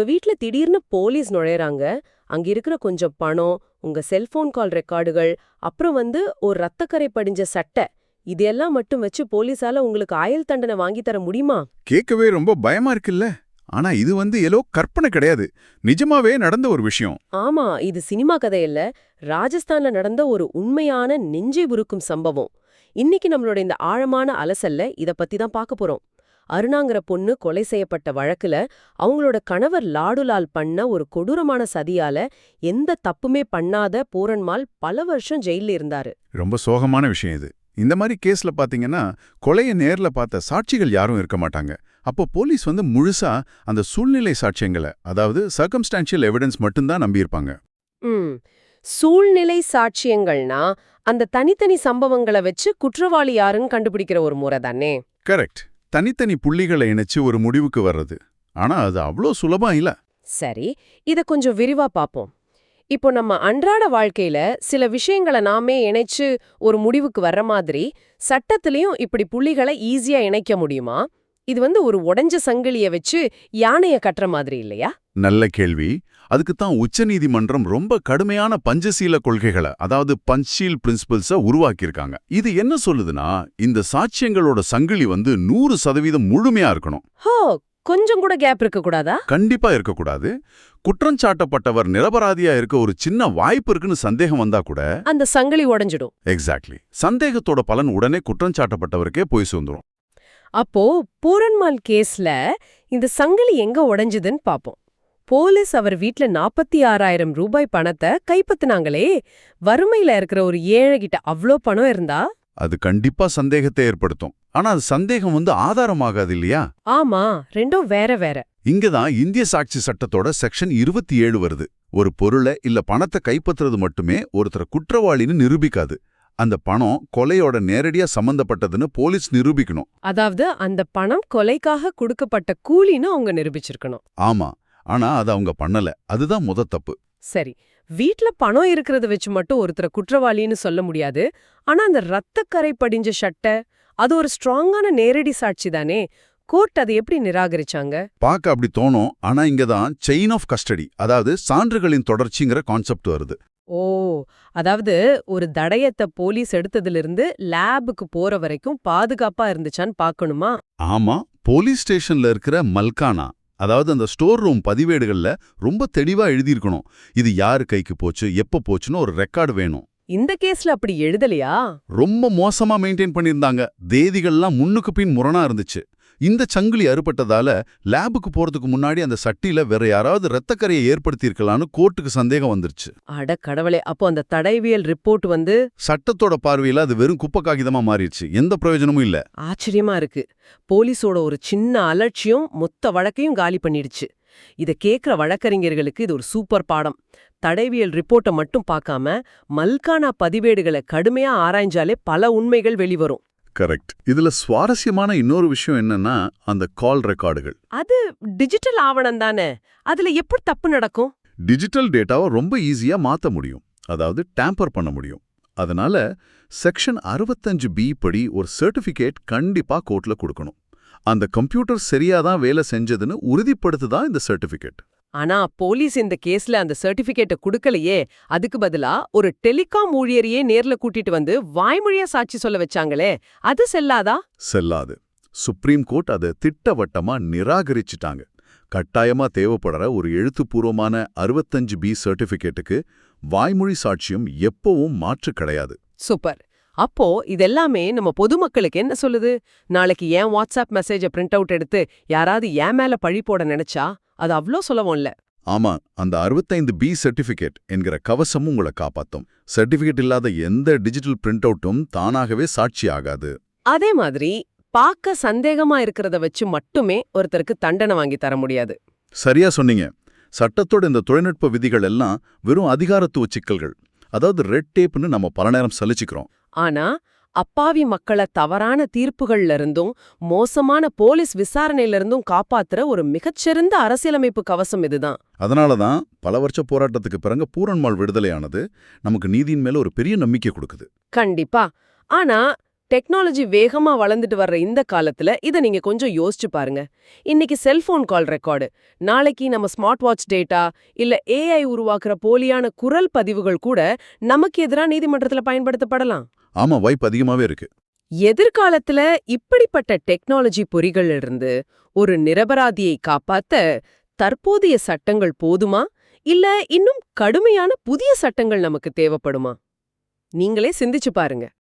உங்க வீட்ல திடீர்னு போலீஸ் நுழையறாங்க. அங்க இருக்கிற கொஞ்சம் பணம், உங்க செல்போன் கால் ரெக்கார்டுகள், அப்புறம் ஒரு ரத்தக்கறை படிஞ்ச சட்டை, இதெல்லாம் மட்டும் வச்சு போலீஸால உங்களுக்கு ஆயுள் தண்டனை வாங்கி தர முடியுமா? கேட்கவே ரொம்ப பயமா இருக்குல்ல. ஆனா இது ஏதோ கற்பனை கிடையாது, நிஜமாவே நடந்த ஒரு விஷயம். ஆமா, இது சினிமா கதை இல்ல. ராஜஸ்தான்ல நடந்த ஒரு உண்மையான நெஞ்சை உருக்கும் சம்பவம். இன்னைக்கு நம்மளோட இந்த ஆழமான அலசல்ல இத பத்தி தான் பார்க்க போறோம். அருணாங்கிற பொண்ணு கொலை செய்யப்பட்ட வழக்குல அவங்களோட கணவர் லாடுலால் பண்ண ஒரு கொடூரமான சதியால எந்த தப்புமே பண்ணாத பூரன்மால் பல வருஷம் ஜெயில இருந்தாரு. ரொம்ப சோகமான விஷயம் இது. இந்த மாதிரி கேஸ்ல பாத்தீங்கன்னா கொலையை நேர்ல பார்த்த சாட்சிகள் யாரும் இருக்க மாட்டாங்க. அப்போ போலீஸ் முழுசா அந்த சூழ்நிலை சாட்சியங்களை, அதாவது சர்க்கம்ஸ்டான்ஷியல் எவிடன்ஸ் மட்டும்தான் நம்பியிருப்பாங்க. ம் சூழ்நிலை சாட்சியங்கள்னா அந்த தனித்தனி சம்பவங்களை வச்சு குற்றவாளி யாருன்னு கண்டுபிடிக்கிற ஒரு முறை தானே? கரெக்ட். தனித்தனி புள்ளிகளை இணைச்சு ஒரு முடிவுக்கு வர்றது. ஆனா அது அவ்வளோ சுலபம் இல்ல. சரி, இத கொஞ்சம் விரிவா பாப்போம். இப்போ நம்ம அன்றாட வாழ்க்கையில சில விஷயங்களை நாமே இணைச்சு ஒரு முடிவுக்கு வர்ற மாதிரி சட்டத்திலையும் இப்படி புள்ளிகளை ஈஸியா இணைக்க முடியுமா? இது ஒரு உடைஞ்ச சங்கிலிய வச்சு யானைய கட்டுற மாதிரி இல்லையா? நல்ல கேள்வி. அதுக்குத்தான் உச்சநீதிமன்றம் ரொம்ப கடுமையான பஞ்சசீல கொள்கைகளை, அதாவது பஞ்ச்ஷீல் பிரின்சிபல்ஸ உருவாக்கியிருக்காங்க. இது என்ன சொல்லுதுன்னா, இந்த சாட்சியங்களோட சங்கிலி 100% முழுமையா இருக்கணும். ஹோ, கொஞ்சம் கூட கேப் இருக்க கூடாதா? கண்டிப்பா இருக்கக்கூடாது. குற்றஞ்சாட்டப்பட்டவர் நிரபராதியா இருக்க ஒரு சின்ன வாய்ப்பு இருக்குன்னு சந்தேகம் வந்தா கூட அந்த சங்கிலி உடைஞ்சிடும். எக்ஸாக்ட்லி, சந்தேகத்தோட பலன் உடனே குற்றஞ்சாட்டப்பட்டவருக்கே போய் சேர்ந்துரும். அப்போ பூரன்மால் கேஸ்ல இந்த சங்கிலி எங்க உடைஞ்சதுன்னு பாப்போம். போலீஸ் அவர் வீட்ல 46,000 ரூபாய் பணத்தை கைப்பத்தினாங்களே. வறுமையில இருக்கிற ஒரு ஏழைகிட்ட அவ்ளோ பணம் இருந்தா அது கண்டிப்பா சந்தேகத்தை ஏற்படுத்தும். ஆனா அது சந்தேகம் ஆதாரமாகாது இல்லையா? ஆமா, ரெண்டும் வேற வேற. இங்கதான் இந்திய சாட்சி சட்டத்தோட செக்ஷன் 27 வருது. ஒரு பொருளை இல்ல பணத்தை கைப்பற்றுறது மட்டுமே ஒருத்தர குற்றவாளின்னு நிரூபிக்காது. அந்த பணம் கொலையோட நேரடியா சம்பந்தப்பட்டதுன்னு போலீஸ் நிரூபிக்கணும். அதாவது அந்த பணம் கொலைக்காக கொடுக்கப்பட்ட கூலின்னு அவங்க நிரூபிச்சிருக்கணும். ஆமா, ஆனா அது அவங்க பண்ணல. அதுதான் தப்பு. சரி, வீட்ல பணம் இருக்கிறத வச்சு மட்டும் ஒருத்தர குற்றவாளின்னு சொல்ல முடியாது. ஆனா அந்த ரத்தக்கரை படிஞ்ச சட்டை, அது ஒரு ஸ்ட்ராங்கான நேரடி சாட்சி தானே. கோர்ட் அதை எப்படி நிராகரிச்சாங்க? பார்க்க அப்படி தோணும். ஆனா இங்கதான் செயின் ஆஃப் கஸ்டடி, அதாவது சான்றுகளின் தொடர்ச்சிங்கிற கான்செப்ட் வருது. ஓ, அதாவது ஒரு தடயத்தை போலீஸ் எடுத்ததிலிருந்து லேபுக்கு போற வரைக்கும் பாதுகாப்பா இருந்துச்சான்னு பார்க்கணுமா? ஆமா, போலீஸ் ஸ்டேஷன்ல இருக்கிற மல்கானா, அதாவது அந்த ஸ்டோர் ரூம் பதிவேடுகள்ல ரொம்ப தெளிவா எழுதியிருக்கணும். இது யாரு கைக்கு போச்சு, எப்ப போச்சுன்னு ஒரு ரெக்கார்டு வேணும். இந்த கேஸ்ல அப்படி எழுதலையா? ரொம்ப மோசமா மெயின்டைன் பண்ணியிருந்தாங்க. தேதிகள்லாம் முன்னுக்கு பின் முரணா இருந்துச்சு. இந்த சங்கிலி அறுபட்டதால லேபுக்கு போறதுக்கு முன்னாடி அந்த சட்டியில வேற யாராவது ரத்தக்கரையை ஏற்படுத்தியிருக்கலான்னு கோர்ட்டுக்கு சந்தேகம் வந்துருச்சு. அட கடவுளே, அப்போ அந்த தடயவியல் ரிப்போர்ட் சட்டத்தோட பார்வையில அது வெறும் குப்பை காகிதமா மாறிடுச்சு. எந்த பிரயோஜனமும் இல்ல. ஆச்சரியமா இருக்கு. போலீஸோட ஒரு சின்ன அலட்சியம் மொத்த வழக்கையும் காலி பண்ணிடுச்சு. இத கேக்குற வழக்கறிஞர்களுக்கு இது ஒரு சூப்பர் பாடம். தடயவியல் ரிப்போர்ட்டை மட்டும் பார்க்காம மல்கானா பதிவேடுகளை கடுமையா ஆராய்ஞ்சாலே பல உண்மைகள் வெளிவரும். கரெக்ட். இதுல சுவாரஸ்யமான இன்னொரு விஷயம் என்னன்னா, அந்த கால் ரெக்கார்டுகள். அது டிஜிட்டல் ஆவணம் தானே, அதுல எப்படி தப்பு நடக்கும்? டிஜிட்டல் டேட்டாவை ரொம்ப ஈஸியா மாத்த முடியும், அதாவது டேம்பர் பண்ண முடியும். அதனால செக்ஷன் 65B படி ஒரு சர்டிபிகேட் கண்டிப்பா கோர்ட்ல கொடுக்கணும். அந்த கம்ப்யூட்டர் சரியாதான் வேலை செஞ்சதுன்னு உறுதிப்படுத்துதான் இந்த சர்டிபிகேட். ஆனா போலீஸ் இந்த கேஸ்ல அந்த சர்டிபிகேட்டை குடுக்கலையே. அதுக்கு பதிலா ஒரு டெலிகாம் ஊழியரையே நேர்ல கூட்டிட்டு வாய்மொழியா சாட்சி சொல்ல வச்சாங்களே, அது செல்லாதா? செல்லாது. சுப்ரீம் கோர்ட் அதை திட்டவட்டமா நிராகரிச்சிட்டாங்க. கட்டாயமா தேவைப்படுற ஒரு எழுத்துப்பூர்வமான 65B சர்டிபிகேட்டுக்கு வாய்மொழி சாட்சியம் எப்பவும் மாற்று கிடையாது. சூப்பர். அப்போ இதெல்லாமே நம்ம பொதுமக்களுக்கு என்ன சொல்லுது? நாளைக்கு ஏன் வாட்ஸ்அப் மெசேஜை பிரிண்ட் அவுட் எடுத்து யாராவது ஏன் மேல பழி போட நினைச்சா அது அவ்ளோ சுலபம் இல்ல. ஆமா, அந்த 65B சர்டிபிகேட் என்கிற கவசமும் உங்களை காப்பாத்தும். சர்டிபிகேட் இல்லாத எந்த டிஜிட்டல் பிரிண்ட் அவுட்டும் தானாகவே சாட்சி ஆகாது. அதே மாதிரி பார்க்க சந்தேகமா இருக்கிறத வச்சு மட்டுமே ஒருத்தருக்கு தண்டனை வாங்கி தர முடியாது. சரியா சொன்னீங்க. சட்டத்தோட இந்த தொழில்நுட்ப விதிகள் எல்லாம் வெறும் அதிகாரத்துவ சிக்கல்கள், அதாவது ரெட் டேப்னு நம்ம பல நேரம் சலிச்சுக்கிறோம். ஆனா அப்பாவி மக்களை தவறான தீர்ப்புகள்ல இருந்தும் மோசமான போலீஸ் விசாரணையில இருந்தும் காப்பாத்துற ஒரு மிகச்சிறந்த அரசியலமைப்பு கவசம் இதுதான். அதனாலதான் பல வருஷ போராட்டத்துக்கு பிறகு பூரன்மால் விடுதலையானது நமக்கு நீதியின் மேல ஒரு பெரிய நம்பிக்கை கொடுக்குது. கண்டிப்பா. ஆனா டெக்னாலஜி வேகமா வளர்ந்துட்டு வர்ற இந்த காலத்துல இத நீங்க கொஞ்சம் யோசிச்சு பாருங்க. இன்னைக்கு செல்போன் கால் ரெக்கார்டு, நாளைக்கு நம்ம ஸ்மார்ட் வாட்ச் டேட்டா, இல்ல ஏஐ உருவாக்குற போலியான குரல் பதிவுகள் கூட நமக்கு எதிரா நீதிமன்றத்துல பயன்படுத்தப்படலாம். ஆமா, வாய்ப்பு அதிகமாவே இருக்கு. எதிர்காலத்துல இப்படிப்பட்ட டெக்னாலஜி பொறிகள் இருந்து ஒரு நிரபராதியை காப்பாத்த தற்போதைய சட்டங்கள் போதுமா, இல்ல இன்னும் கடுமையான புதிய சட்டங்கள் நமக்கு தேவைப்படுமா? நீங்களே சிந்திச்சு பாருங்க.